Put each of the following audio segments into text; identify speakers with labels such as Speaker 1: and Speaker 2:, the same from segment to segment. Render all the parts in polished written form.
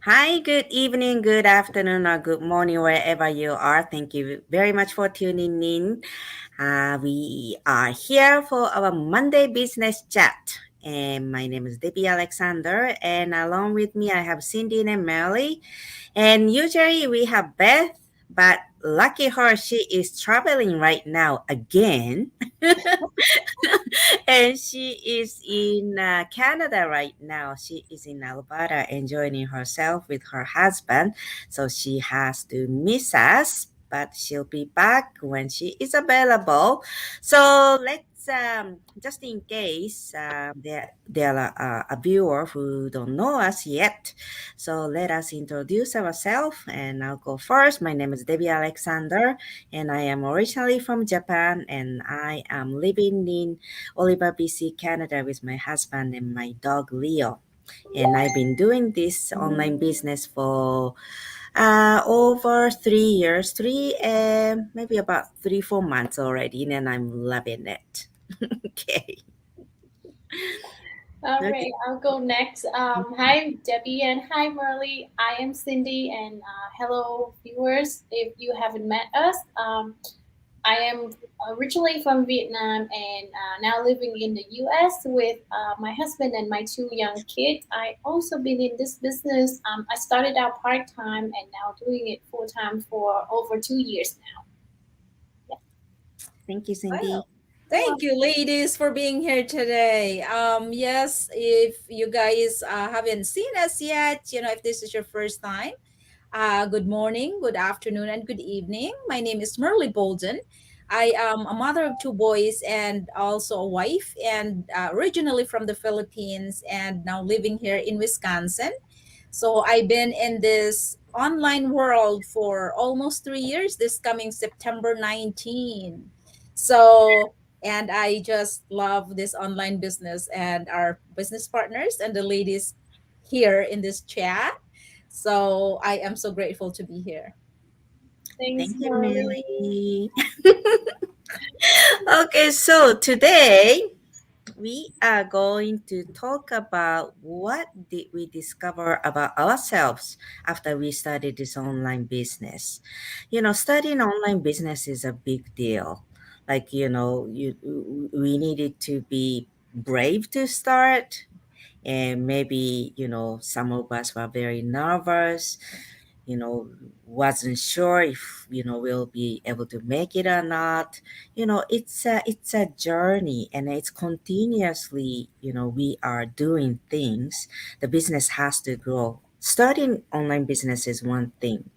Speaker 1: Hi, good evening, good afternoon, or good morning, wherever you are. Thank you very much for tuning in. We are here for our Monday business chat. And my name is Debbie Alexander, and along with me, I have Cindy and Melly. And usually we have Beth, but lucky her, she is traveling right now again. And she is in Canada right now. She is in Alberta enjoying herself with her husband. So she has to miss us, but she'll be back when she is available. So let's just in case there are a viewer who don't know us yet. So let us introduce ourselves, and I'll go first. My name is Debbie Alexander, and I am originally from Japan, and I am living in Oliver, BC, Canada with my husband and my dog Leo. And I've been doing this online business for over 3 years, maybe about 3, 4 months already, and I'm loving it. Okay.
Speaker 2: All
Speaker 1: Okay.
Speaker 2: right, I'll go next. Hi, Debbie, and hi, Marley. I am Cindy, and hello, viewers. If you haven't met us, I am originally from Vietnam and now living in the US with my husband and my two young kids. I also been in this business. I started out part time and now doing it full time for over 2 years now. Yeah.
Speaker 1: Thank you,
Speaker 3: Wow.
Speaker 1: Cindy.
Speaker 3: Thank you, ladies, for being here today. Yes, if you guys haven't seen us yet, if this is your first time, good morning, good afternoon, and good evening. My name is Merly Bolden. I am a mother of two boys and also a wife, and originally from the Philippines, and now living here in Wisconsin. So I've been in this online world for almost 3 years. This coming September 19. So and I just love this online business and our business partners and the ladies here in this chat. So I am so grateful to be here.
Speaker 2: Thanks,
Speaker 1: Thank you,
Speaker 2: Marley.
Speaker 1: Millie. Okay, so today we are going to talk about what did we discover about ourselves after we started this online business. Starting online business is a big deal. Like, we needed to be brave to start, and maybe, some of us were very nervous, you know wasn't sure if we'll be able to make it or not. It's a journey, and it's continuously, we are doing things. The business has to grow. Starting online business is one thing,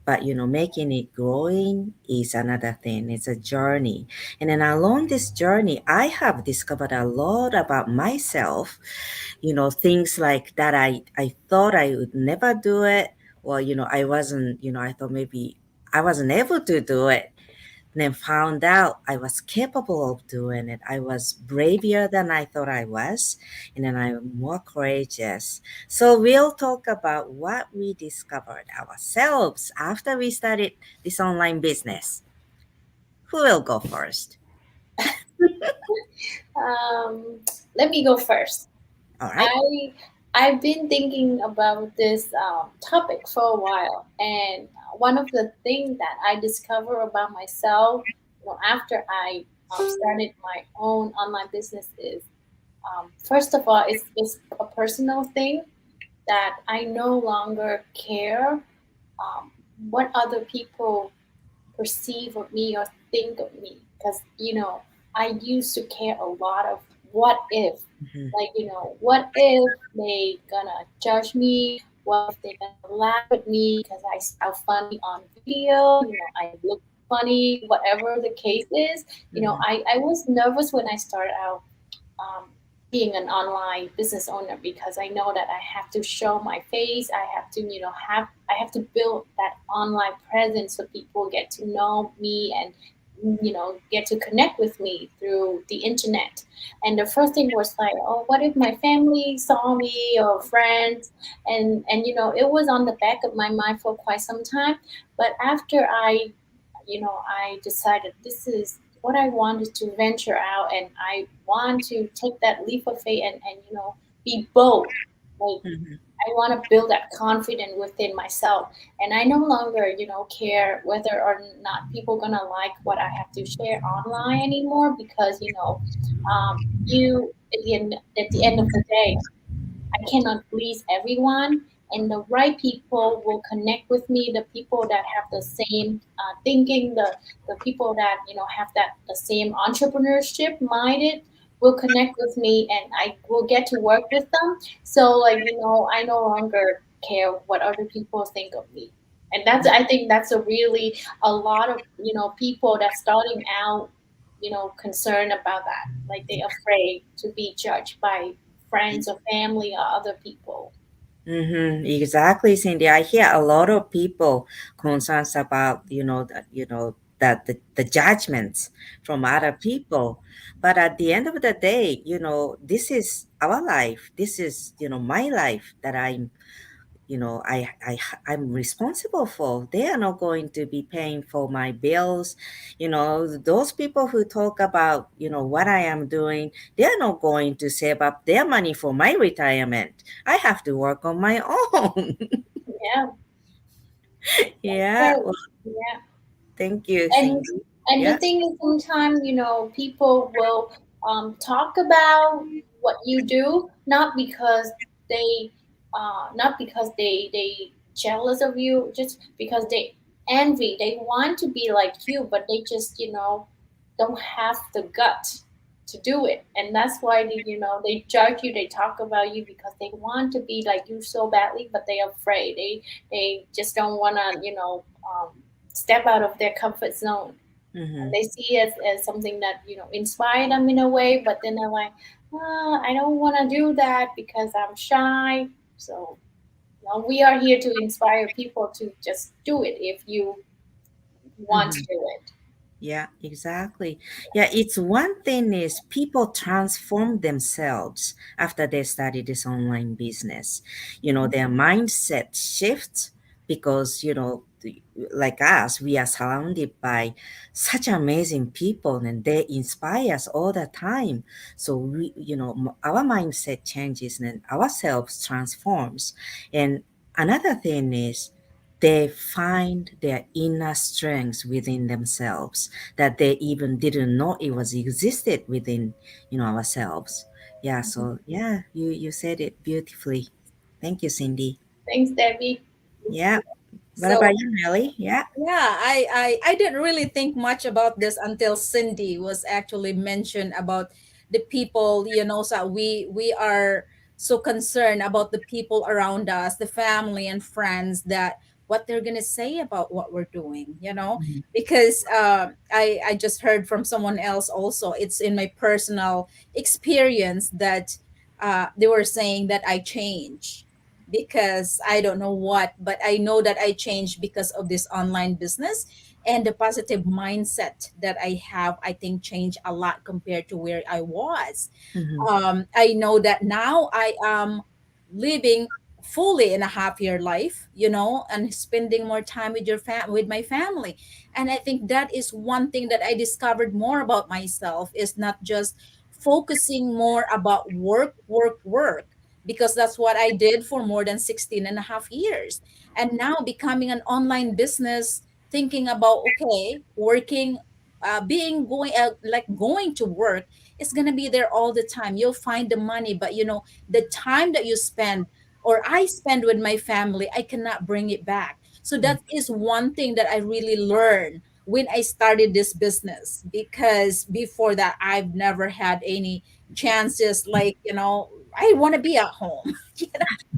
Speaker 1: but making it growing is another thing. It's a journey. And then along this journey, I have discovered a lot about myself. Things like that I thought I would never do it. Well, I wasn't, I thought maybe I wasn't able to do it. And then found out I was capable of doing it. I was braver than I thought I was. And then I'm more courageous. So we'll talk about what we discovered ourselves after we started this online business. Who will go first?
Speaker 2: Um, Let me go first.
Speaker 1: All right.
Speaker 2: I I've been thinking about this topic for a while, and one of the things that I discover about myself, after I started my own online business is, first of all, it's a personal thing that I no longer care what other people perceive of me or think of me, because I used to care a lot of what if,
Speaker 1: Mhm.
Speaker 2: like, what if they gonna judge me, what if they gonna laugh at me because I sound funny on video, I look funny, whatever the case is.
Speaker 1: Mhm.
Speaker 2: I was nervous when I started out um, being an online business owner, because I know that I have to show my face. I have to, I have to build that online presence so people get to know me and get to connect with me through the internet. And the first thing was like, oh, what if my family saw me or friends? And it was on the back of my mind for quite some time. But after I decided this is what I wanted to venture out, and I want to take that leap of faith and be bold. Like,
Speaker 1: Mhm.
Speaker 2: I want to build that confidence within myself, and I no longer, care whether or not people gonna like what I have to share online anymore, because you at the end of the day, I cannot please everyone, and the right people will connect with me. The people that have the same thinking, the people that have that the same entrepreneurship minded will connect with me, and I will get to work with them. So like I no longer care what other people think of me, and I think that's a really a lot of people that starting out concerned about that, like they afraid to be judged by friends or family or other people.
Speaker 1: Exactly, Cindy. I hear a lot of people concerns about, that the judgments from other people. But at the end of the day, this is our life. This is, my life that I'm responsible for. They are not going to be paying for my bills. Those people who talk about, what I am doing, they are not going to save up their money for my retirement. I have to work on my own.
Speaker 2: Yeah,
Speaker 1: Yeah.
Speaker 2: right.
Speaker 1: Well,
Speaker 2: Yeah,
Speaker 1: thank you,
Speaker 2: and
Speaker 1: Cindy.
Speaker 2: the
Speaker 1: Yeah.
Speaker 2: thing is, sometimes people will talk about what you do, not because they jealous of you, just because they envy. They want to be like you, but they just don't have the gut to do it, and that's why they judge you. They talk about you because they want to be like you so badly, but they're afraid. They just don't want to step out of their comfort zone, and
Speaker 1: Mm-hmm.
Speaker 2: they see it as something that inspire them in a way, but then they're like, I don't want to do that because I'm shy. So we are here to inspire people to just do it if you want to
Speaker 1: Mm-hmm.
Speaker 2: do it.
Speaker 1: Yeah, exactly. Yeah, it's one thing is people transform themselves after they study this online business. Their mindset shifts because, like us, we are surrounded by such amazing people and they inspire us all the time. So our mindset changes and ourselves transforms. And another thing is they find their inner strengths within themselves that they even didn't know it was existed within ourselves. Yeah, so yeah, you said it beautifully. Thank you, Cindy.
Speaker 2: Thanks, Debbie.
Speaker 1: Yeah. What about
Speaker 3: So
Speaker 1: you, Nelly? Yeah.
Speaker 3: yeah, I didn't really think much about this until Cindy was actually mentioned about the people, so we are so concerned about the people around us, the family and friends, that what they're gonna say about what we're doing,
Speaker 1: Mhm.
Speaker 3: because I just heard from someone else also. It's in my personal experience that they were saying that I change because I don't know what, but I know that I changed because of this online business, and the positive mindset that I have, I think changed a lot compared to where I was.
Speaker 1: Mhm.
Speaker 3: I know that now I am living fully in a happier life, and spending more time with with my family. And I think that is one thing that I discovered more about myself, is not just focusing more about work, work, work, because that's what I did for more than 16 and a half years. And now becoming an online business, thinking about, okay, working, being going out, like going to work, it's going to be there all the time. You'll find the money, but the time that you spend or I spend with my family, I cannot bring it back. So that is one thing that I really learned when I started this business, because before that I've never had any chances, like, I want to be at home.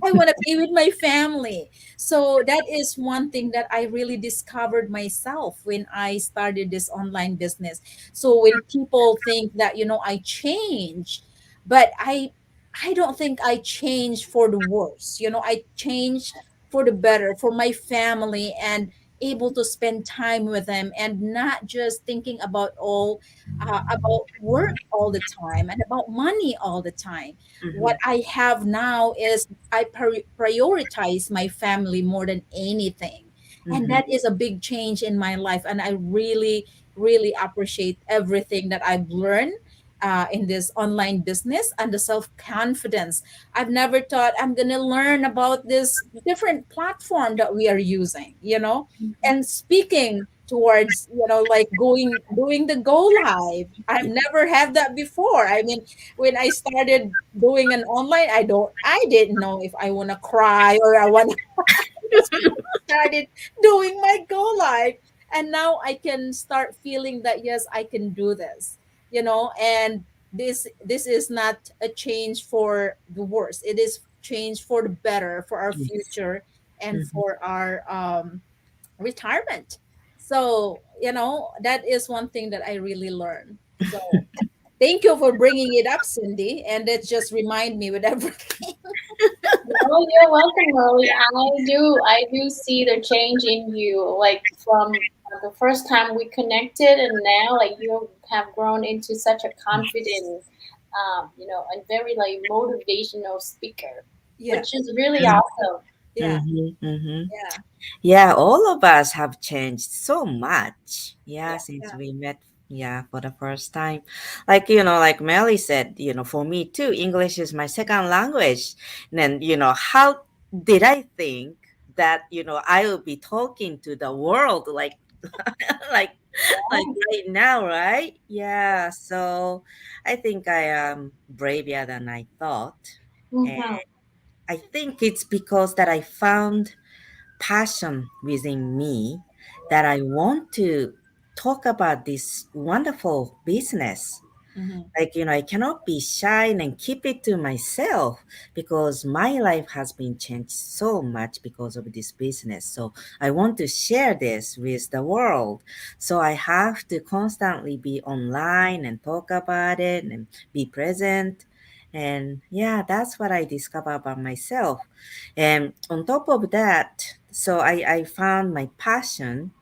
Speaker 3: I want to be with my family. So that is one thing that I really discovered myself when I started this online business. So when people think that, I change, but I don't think I changed for the worse. I changed for the better, for my family, and able to spend time with them, and not just thinking about work all the time and about money all the time. What
Speaker 1: Mhm.
Speaker 3: I have now is I prioritize my family more than anything. And
Speaker 1: Mhm.
Speaker 3: that is a big change in my life. And I really, really appreciate everything that I've learned. in this online business, and the self confidence. I've never thought I'm gonna learn about this different platform that we are using, and speaking towards, like going doing the go live. I've never had that before. I mean, when I started doing an online, I didn't know if I want to cry or I want started doing my go live, and now I can start feeling that yes, I can do this, and this is not a change for the worse. It is change for the better, for our
Speaker 1: Yes.
Speaker 3: future, and
Speaker 1: Mhm.
Speaker 3: for our retirement. So that is one thing that I really learned. So thank you for bringing it up, Cindy, and that just remind me with everything.
Speaker 2: Oh, you're welcome, Molly. I do see the change in you, like from the first time we connected, and now like you have grown into such a
Speaker 1: Yes.
Speaker 2: confident, and very like motivational speaker,
Speaker 3: Yeah,
Speaker 2: which is really awesome.
Speaker 3: yeah,
Speaker 1: Mm-hmm, mm-hmm.
Speaker 3: yeah,
Speaker 1: Yeah, all of us have changed so much. Yeah,
Speaker 2: Yeah.
Speaker 1: since
Speaker 3: yeah.
Speaker 1: we met, yeah, for the first time. Like, like Melly said, for me too, English is my second language. And then, how did I think that, I will be talking to the world like like right now, right? Yeah, so I think I am braver than I thought. And
Speaker 2: Mm-hmm.
Speaker 1: I think it's because that I found passion within me that I want to talk about this wonderful business.
Speaker 3: Mhm.
Speaker 1: Like, I cannot be shy and keep it to myself because my life has been changed so much because of this business. So I want to share this with the world. So I have to constantly be online and talk about it and be present. And yeah, that's what I discovered about myself. And on top of that, so I found my passion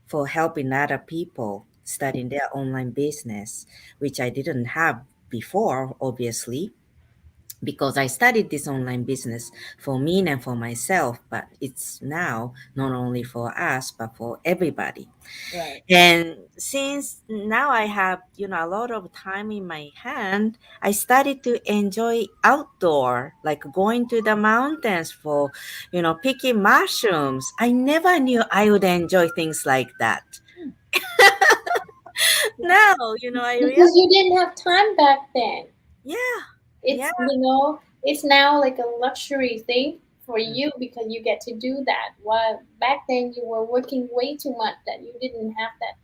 Speaker 1: for helping other people starting their online business, which I didn't have before, obviously, because I studied this online business for me and for myself, but it's now not only for us, but for everybody.
Speaker 3: Right.
Speaker 1: And since now I have, a lot of time in my hand, I started to enjoy outdoor, like going to the mountains for, picking mushrooms. I never knew I would enjoy things like that. Now, I
Speaker 2: Because
Speaker 1: realize,
Speaker 2: you didn't have time back then.
Speaker 1: yeah, yeah.
Speaker 2: It's now like a luxury thing for
Speaker 1: Mm,
Speaker 2: you because you get to do that. While back then you were working way too much that you didn't have that,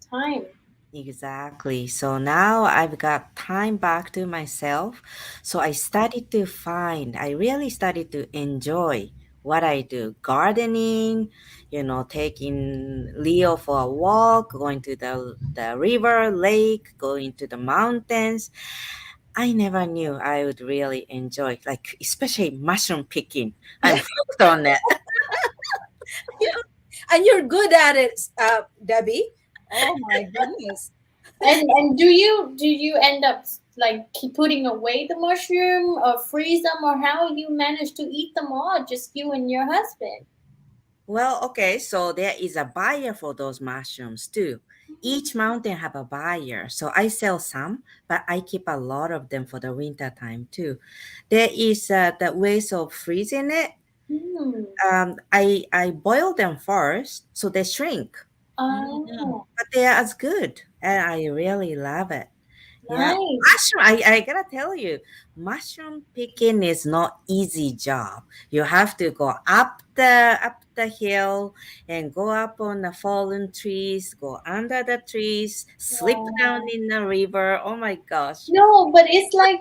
Speaker 2: time.
Speaker 1: exactly. So now I've got time back to myself. So I really started to enjoy what I do. Gardening, taking Leo for a walk, going to the river, lake, going to the mountains. I never knew I would really enjoy, like, especially mushroom picking. I'm hooked on it.
Speaker 3: And you're good at it, Debbie. Oh my goodness.
Speaker 2: And do you end up like keep putting away the mushroom or freeze them, or how you manage to eat them all, just you and your husband?
Speaker 1: Well, okay, so there is a buyer for those mushrooms too. Each mountain have a buyer. So I sell some, but I keep a lot of them for the winter time too. There is the ways of freezing it.
Speaker 2: Hmm.
Speaker 1: I boil them first so they shrink,
Speaker 3: Mm.
Speaker 2: Oh,
Speaker 1: but they are as good, and I really love it. Yeah,
Speaker 2: nice.
Speaker 1: mushroom. I gotta tell you, mushroom picking is not easy job. You have to go up the hill and go up on the fallen trees, go under the trees, slip down
Speaker 2: Wow.
Speaker 1: in the river. Oh my gosh.
Speaker 2: No, but it's like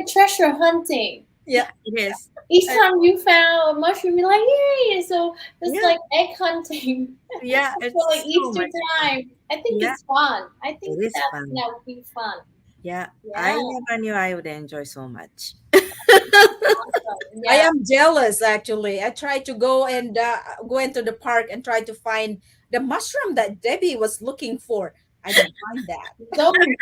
Speaker 2: treasure hunting.
Speaker 3: Yeah.
Speaker 1: It is.
Speaker 2: Each
Speaker 1: Uh,
Speaker 2: time you found a mushroom, you're like, yay! So it's
Speaker 1: yeah,
Speaker 2: like egg hunting
Speaker 1: yeah,
Speaker 2: for like
Speaker 1: it's so
Speaker 2: Easter
Speaker 1: much fun.
Speaker 2: time. I think
Speaker 1: Yeah,
Speaker 2: it's fun. I
Speaker 1: it
Speaker 2: think
Speaker 1: is
Speaker 2: that's
Speaker 1: fun.
Speaker 2: that would be fun.
Speaker 1: Yeah, I
Speaker 2: Yeah,
Speaker 1: never knew I would enjoy so much.
Speaker 2: awesome.
Speaker 3: I
Speaker 2: Yeah.
Speaker 3: am jealous actually. I try to go and go into the park and try to find the mushroom that Debbie was looking for. I don't find that.
Speaker 2: Don't.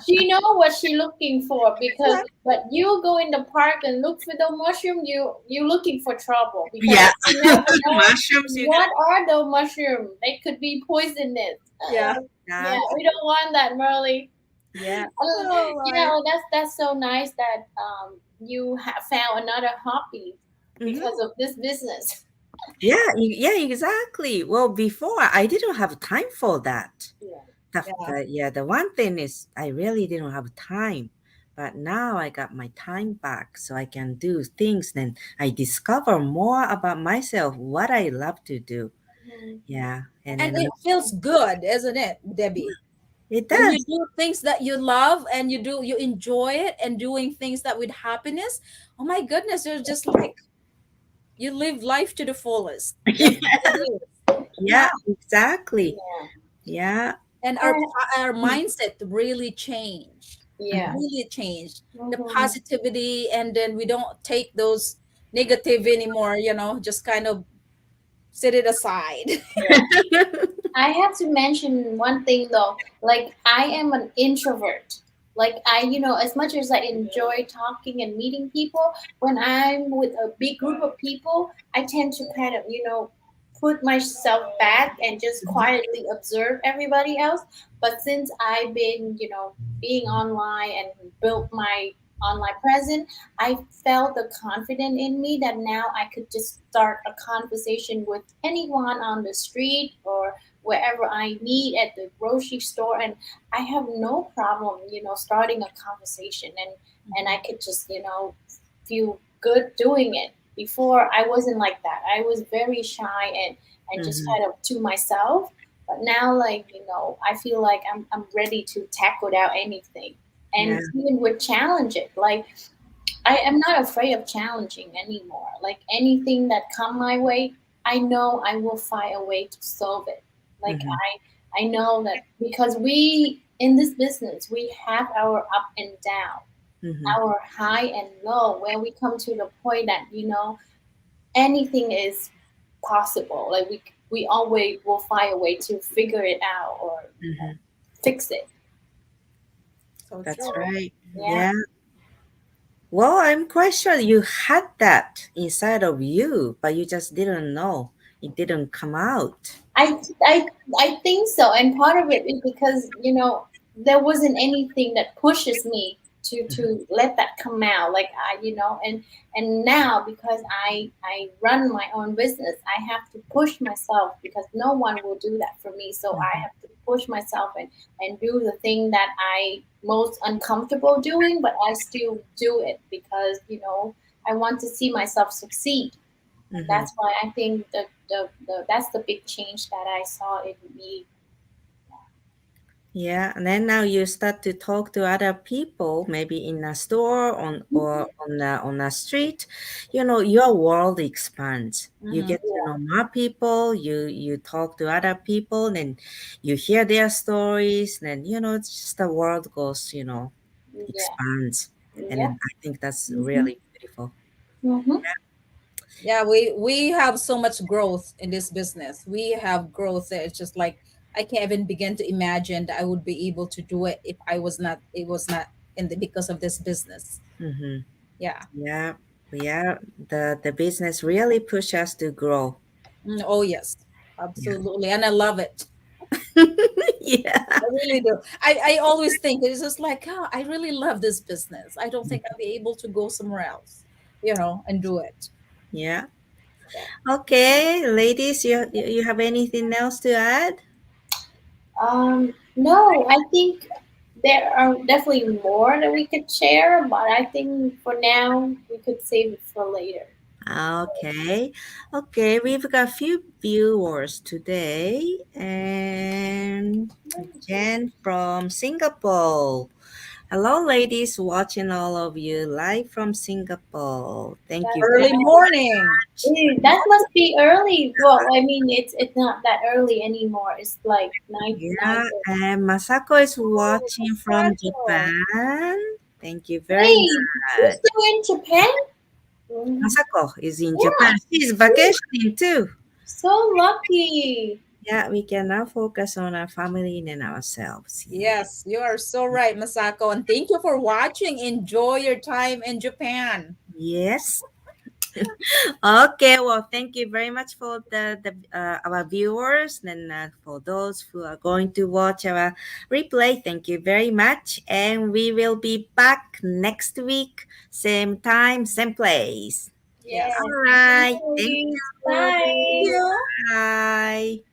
Speaker 2: She know what she looking for because
Speaker 3: Yeah.
Speaker 2: but you go in the park and look for the mushroom, you looking for trouble because
Speaker 1: Yeah,
Speaker 2: you never know
Speaker 1: mushrooms. You
Speaker 2: what are the mushroom. They could be poisonous.
Speaker 3: Yeah.
Speaker 2: Yeah,
Speaker 1: got
Speaker 2: we don't want that, Merly.
Speaker 1: Yeah.
Speaker 3: Oh my.
Speaker 2: That's so nice that you have found another hobby
Speaker 1: Mhm.
Speaker 2: because of this business.
Speaker 1: Yeah, yeah, exactly. Well, before I didn't have time for that.
Speaker 2: Yeah.
Speaker 3: Yeah.
Speaker 1: The one thing is I really didn't have time. But now I got my time back so I can do things. Then I discover more about myself, what I love to do.
Speaker 2: Mhm.
Speaker 1: Yeah. And
Speaker 3: And
Speaker 1: then
Speaker 3: it feels good, isn't it, Debbie?
Speaker 1: it
Speaker 3: When you
Speaker 1: does.
Speaker 3: do things that you love and you enjoy it and doing things that with happiness, oh my goodness, you're just like you live life to the fullest. That's what it is.
Speaker 1: Yeah,
Speaker 3: Yeah.
Speaker 1: exactly.
Speaker 2: Yeah.
Speaker 1: Yeah.
Speaker 3: And our mindset really changed.
Speaker 2: Yeah.
Speaker 1: Mhm.
Speaker 3: Really changed. The
Speaker 2: Mhm.
Speaker 3: positivity, and then we don't take those negative anymore, just kind of set it aside.
Speaker 2: Yeah. I have to mention one thing though. Like I am an introvert. Like as much as I enjoy talking and meeting people, when I'm with a big group of people, I tend to kind of, put myself back and just quietly observe everybody else. But since I've been, being online and built my online presence, I felt the confidence in me that now I could just start a conversation with anyone on the street or wherever I meet at the grocery store, and I have no problem, starting a conversation, and I could just, feel good doing it. Before I wasn't like that. I was very shy and just
Speaker 1: Mhm.
Speaker 2: kind of to myself. But now, like I feel like I'm ready to tackle out anything,
Speaker 1: Yeah.
Speaker 2: and even with challenges, like I am not afraid of challenging anymore. Like anything that come my way, I know I will find a way to solve it. Like
Speaker 1: Mhm.
Speaker 2: I know that because we in this business we have our up and down,
Speaker 1: Mhm.
Speaker 2: our high and low, where we come to the point that anything is possible. Like we always will find a way to figure it out or
Speaker 1: Mhm.
Speaker 2: fix it.
Speaker 3: So
Speaker 1: That's
Speaker 3: true.
Speaker 2: So
Speaker 1: right.
Speaker 2: yeah.
Speaker 1: Yeah. Well, I'm quite sure you had that inside of you, but you just didn't know. It didn't come out.
Speaker 2: I, I, I think so, and part of it is because there wasn't anything that pushes me
Speaker 1: Mhm.
Speaker 2: to let that come out. Like and now because I run my own business, I have to push myself because no one will do that for me. So I
Speaker 1: Mhm.
Speaker 2: have to push myself and do the thing that I most uncomfortable doing, but I still do it because I want to see myself succeed, and
Speaker 1: Mhm.
Speaker 2: that's why I think the that's the big change that I saw in me.
Speaker 1: Yeah, and then now you start to talk to other people, maybe in a store on or on a street. You know, your world expands. You
Speaker 3: Hmm.
Speaker 1: get to know more people. You talk to other people, and you hear their stories. Then it's just the world goes,
Speaker 2: Yeah.
Speaker 1: expands, and
Speaker 2: Yeah.
Speaker 1: then I think that's
Speaker 2: Mm-hmm.
Speaker 1: really beautiful.
Speaker 2: Mm-hmm.
Speaker 3: Yeah, we have so much growth in this business. We have growth that it's just like I can't even begin to imagine that I would be able to do it if I was not it was not in the because of this business.
Speaker 1: Mm-hmm.
Speaker 3: Yeah.
Speaker 1: Yeah, yeah. The business really push us to grow.
Speaker 3: Oh yes,
Speaker 1: Yeah.
Speaker 3: absolutely, and I love it.
Speaker 1: Yeah.
Speaker 3: I really do. I always think it's just like, oh, I really love this business. I don't think I'll be able to go somewhere else, and do it.
Speaker 1: Yeah.
Speaker 3: Yeah.
Speaker 1: Okay, ladies, you have anything else to add?
Speaker 2: No, I think there are definitely more that we could share, but I think for now we could save it for later.
Speaker 1: Okay. Okay, we've got a few viewers today and Jen from Singapore. Hello, ladies, watching all of you live from Singapore. Thank you
Speaker 2: That's
Speaker 1: very
Speaker 3: Early morning.
Speaker 2: that must be early. Well, I mean, it's not that early anymore. It's like nine.
Speaker 1: Yeah, and Masako is
Speaker 3: Oh,
Speaker 1: watching from
Speaker 3: Masako.
Speaker 1: Japan. Thank you very
Speaker 2: Hey, you're
Speaker 1: much.
Speaker 2: still in Japan? Mm,
Speaker 1: Masako is in Japan.
Speaker 2: yeah,
Speaker 1: She's vacationing too.
Speaker 2: so lucky.
Speaker 1: Yeah, we can now focus on our family and ourselves. Yeah.
Speaker 3: Yes, you are so right, Masako. And thank you for watching. Enjoy your time in Japan.
Speaker 1: Yes. Okay, well, thank you very much for the our viewers, and for those who are going to watch our replay. Thank you very much, and we will be back next week, same time, same place.
Speaker 2: Yes.
Speaker 3: Yes.
Speaker 1: All
Speaker 2: Thank you,
Speaker 1: right, thank
Speaker 2: ladies.
Speaker 1: you.
Speaker 3: Thank
Speaker 2: Bye.
Speaker 3: you.
Speaker 1: Bye.